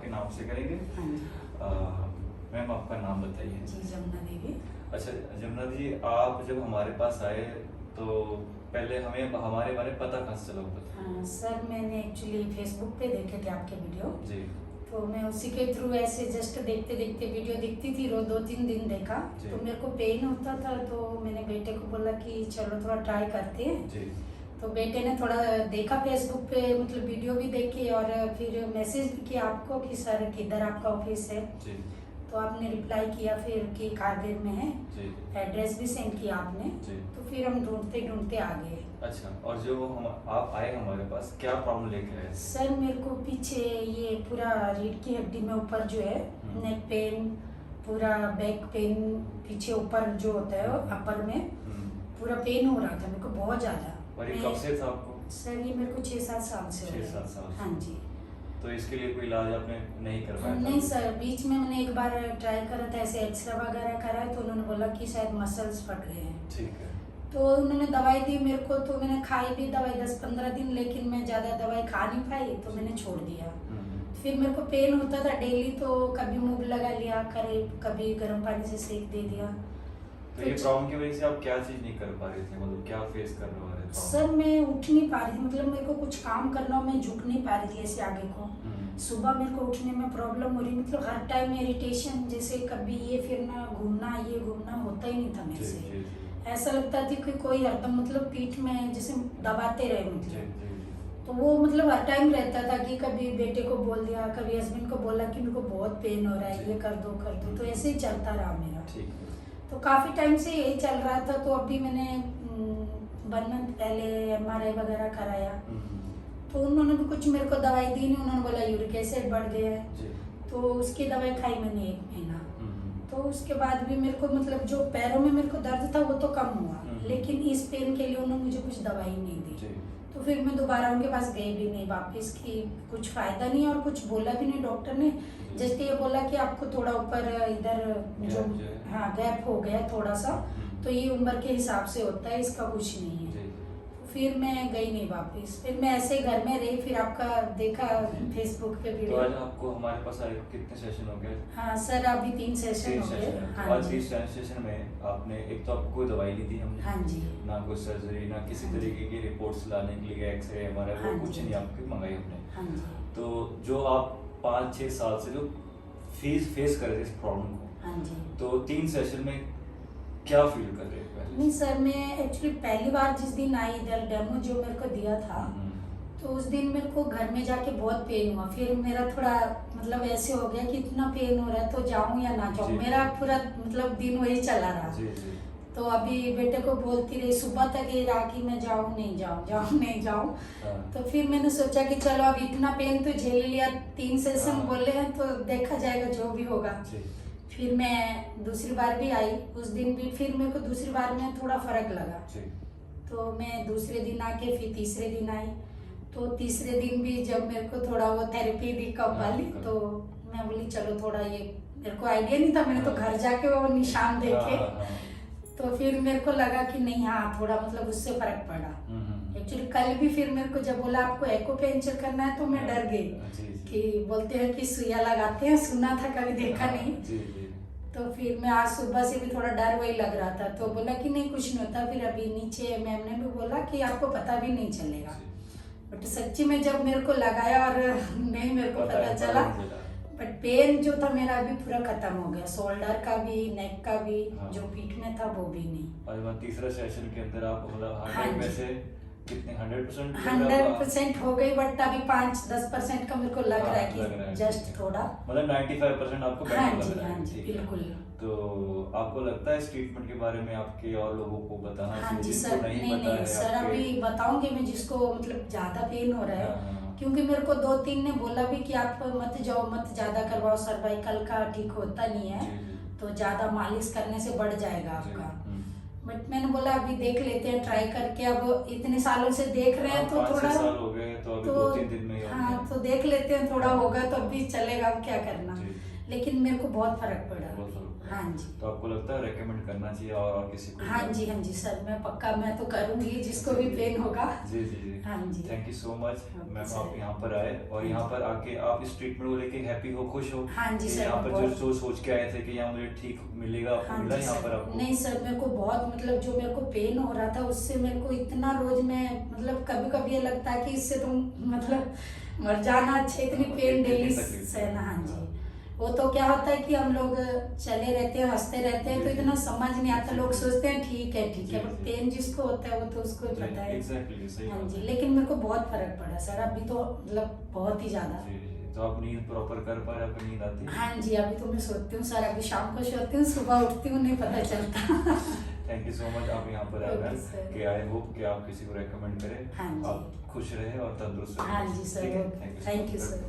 आपके नाम से करेंगे। हाँ जी। मैम आपका नाम बताइए। जी, जमुना देवी। अच्छा जमुना जी, आप जब हमारे पास आए तो पहले हमें हमारे बारे में पता कहाँ से चला बताइए। हाँ सर, मैंने एक्चुअली फेसबुक पे देखे थे आपके वीडियो, जी तो मैं उसी के थ्रू ऐसे जस्ट देखते देखते वीडियो दिखती थी, रोज 2-3 दिन देखा, जी। तो मेरे को पेन होता था, तो मैंने बेटे को बोला कि चलो थोड़ा ट्राई करते हैं। जी तो बेटे ने थोड़ा देखा फेसबुक पे, मतलब वीडियो भी देखी और फिर मैसेज भी किया आपको कि सर किधर आपका ऑफिस है। जी तो आपने रिप्लाई किया फिर कि कादिर में है, जी एड्रेस भी सेंड किया आपने। जी। तो फिर हम ढूंढते ढूंढते आ गए। अच्छा, और जो आप आए हमारे पास, क्या प्रॉब्लम लेके आए? सर मेरे को पीछे ये पूरा रीढ़ की हड्डी में ऊपर जो है नेक पेन, पूरा बैक पेन, पीछे ऊपर जो होता है अपर में पूरा पेन हो रहा था मेरे को बहुत ज्यादा। और ये कब से था आपको? सर ये मेरे को 6-7 साल से हो गया। 6-7 साल। हाँ जी। तो इसके लिए कोई इलाज आपने नहीं करवाया? नहीं सर, बीच में मैंने एक बार ट्राई करा था, ऐसे एक्सरे वगैरह करा, तो उन्होंने बोला कि शायद मसल्स फट गए हैं। ठीक है। तो उन्होंने दवाई दी मेरे को, तो मैंने खाई भी दवाई 10-15 दिन, लेकिन मैं ज़्यादा दवाई खा नहीं पाई, तो मैंने छोड़ दिया। फिर मेरे को पेन होता था डेली, तो कभी मूव लगा लिया, कभी गर्म पानी से सेक दे दिया। तो ये प्रॉब्लम की वजह से आप क्या चीज नहीं कर पा रहे थे, मतलब क्या फेस कर रहे थे? सर मैं उठ नहीं पा रही थी, मतलब मेरे को कुछ काम करना हो, मैं झुक नहीं पा रही थी ऐसे आगे को। सुबह मेरे को उठने में प्रॉब्लम हो रही, मतलब हर टाइम इरिटेशन, जैसे कभी ये फिरना घूमना ये घूमना होता ही नहीं था मेरे से। ऐसा लगता था कि कोई हरदम मतलब पीठ में जैसे दबाते रहे, मतलब तो वो मतलब हर टाइम रहता था कि कभी बेटे को बोल दिया, कभी हस्बैंड को बोला कि मेरे को बहुत पेन हो रहा है, ये कर दो कर दो, तो ऐसे ही चलता रहा मेरा। तो काफ़ी टाइम से यही चल रहा था। तो अभी मैंने 1 मंथ पहले MRI वगैरह कराया, तो उन्होंने भी कुछ मेरे को दवाई दी नहीं, उन्होंने बोला यूरिक एसिड बढ़ गया है, तो उसकी दवाई खाई मैंने 1 महीना। तो उसके बाद भी मेरे को मतलब जो पैरों में मेरे को दर्द था वो तो कम हुआ, लेकिन इस पेन के लिए उन्होंने मुझे कुछ दवाई नहीं दी। तो फिर मैं दोबारा उनके पास गई भी नहीं वापस, की कुछ फायदा नहीं और कुछ बोला भी नहीं डॉक्टर ने। जस्ट ये बोला कि आपको थोड़ा ऊपर इधर जो हाँ गैप हो गया थोड़ा सा, तो ये उम्र के हिसाब से होता है, इसका कुछ नहीं है। फिर मैं गई नहीं वापस, फिर मैं ऐसे घर में रही, फिर आपका देखा फेसबुक पे वीडियो। तो आज आपको हमारे पास आए कितने सेशन हो गए? हाँ सर, अभी 3 सेशन हो गए। हाँ आज 3 सेशन में आपने एक तो आपको कोई दवाई नहीं दी हमने, हाँ जी, ना कोई सर्जरी, ना किसी तरीके की रिपोर्ट्स लाने के लिए एक्सरे हमारा वो कुछ नहीं आपकी मंगाई हमने। हाँ जी। तो जो आप 5-6 साल से जो फेस कर रहे थे इस प्रॉब्लम को, हाँ जी, तो 3 सेशन में क्या फील कर रहे थे? नहीं सर, मैं एक्चुअली पहली बार जिस दिन आई इधर डेमो जो मेरे को दिया था, तो उस दिन मेरे को घर में जाके बहुत पेन हुआ। फिर मेरा थोड़ा मतलब ऐसे हो गया कि इतना पेन हो रहा है तो जाऊं या ना जाऊं, मेरा पूरा मतलब दिन वही चला रहा। तो अभी बेटे को बोलती रही सुबह तक ये रहा कि मैं जाऊं नहीं जाऊं, जाऊं नहीं जाऊं। तो फिर मैंने सोचा कि चलो अब इतना पेन तो झेल लिया, 3 सेशन बोले हैं तो देखा जाएगा जो भी होगा। फिर मैं दूसरी बार भी आई, उस दिन भी फिर मेरे को दूसरी बार में थोड़ा फर्क लगा, तो मैं दूसरे दिन आके फिर तीसरे दिन आई। तो तीसरे दिन भी जब मेरे को थोड़ा वो थेरेपी दी कप वाली, तो मैं बोली चलो थोड़ा, ये मेरे को आइडिया नहीं था, मैंने तो घर जाके वो निशान देखे, तो फिर मेरे को लगा कि नहीं हाँ थोड़ा मतलब उससे फर्क पड़ा। एक्चुअली कल भी फिर मेरे को जब बोला आपको एक्यूपेंचर करना है, तो मैं डर गई कि बोलते हैं कि सुइया लगाते हैं, सुना था कभी देखा नहीं। तो फिर मैं आज सुबह से भी थोड़ा डर वही लग रहा था, तो बोला कि नहीं कुछ नहीं होता। फिर अभी नीचे मैम ने भी बोला कि आपको पता भी नहीं चलेगा, बट सच्ची में जब मेरे को लगाया और नहीं मेरे को पता चला, बट पेन जो था मेरा अभी पूरा खत्म हो गया, शोल्डर का भी, नेक का भी, जो पीठ में था वो भी नहीं। और तीसरा सेशन के अंदर आप मतलब 100 में से कितने 100% हो गई, बट अभी 5-10% का मेरे को लग रहा है कि जस्ट थोड़ा मतलब 95% आपको बेटर लग रहा है। हाँ जी बिल्कुल। तो आपको लगता है इस ट्रीटमेंट के बारे में आपके और लोगों को बताना? हाँ जी सर, नहीं सर, अभी बताऊंगी मैं जिसको मतलब ज्यादा पेन हो रहा है, क्योंकि मेरे को 2-3 ने बोला भी कि आप मत जाओ, मत ज्यादा करवाओ, सर्वाइकल का ठीक होता नहीं है, तो ज्यादा मालिश करने से बढ़ जाएगा आपका। बट मैंने बोला अभी देख लेते हैं ट्राई करके, अब इतने सालों से देख रहे हैं तो थोड़ा साल हो गए, तो अभी 2-3 दिन में हाँ तो देख लेते हैं, थोड़ा होगा तो अभी चलेगा, अब क्या करना। लेकिन मेरे को बहुत फर्क पड़ा। बहुत फर्क पड़ा। हाँ जी। तो आपको लगता है रेकमेंड करना चाहिए और किसी को? हाँ जी, हाँ जी सर, मैं पक्का, मैं तो करूंगी जिसको भी पेन होगा। जी जी जी। हाँ जी। Thank you so much okay ma'am, sir. आप यहाँ पर आए और यहाँ पर आके आप इस ट्रीटमेंट को लेके हैप्पी हो, खुश हो? हाँ जी कि सर, यहाँ पर बहुत। जो सोच के आए थे कि यहाँ मुझे ठीक मिलेगा, आपको हाँ मिला जी यहाँ सर। पर आपको? नहीं सर, मेरे को बहुत, मतलब जो मेरे को पेन हो रहा था उससे मेरे को इतना रोज में, मतलब कभी कभी ये लगता है कि इससे तो मतलब मर जाना अच्छा, इतनी पेन डेली तकलीफ। सहना। हाँ जी। वो तो क्या होता है कि हम लोग चले रहते हैं, हंसते रहते हैं, तो इतना समझ नहीं आता, लोग सोचते हैं ठीक है ठीक है, जी, बट जी। पेन जिसको होता है वो तो उसको ही पता है। एग्जैक्टली, सही हाँ बात जी, है। लेकिन मेरे को बहुत फर्क पड़ा सर, अभी तो मतलब बहुत ही ज्यादा। जी जी। तो आप नींद प्रॉपर कर पा रहे हैं? आपको नींद आती है? हाँ जी, अभी तो मैं सोती हूँ सर, अभी शाम को सोती हूँ, सुबह उठती हूँ नहीं पता चलता। थैंक यू सो मच, आप यहाँ पर आए ओके मैम, सर। कि आई होप कि आप किसी को रेकमेंड करें। हाँ जी। आप खुश रहे और तंदुरुस्त रहें। हाँ जी सर, ठीक है? Thank you sir.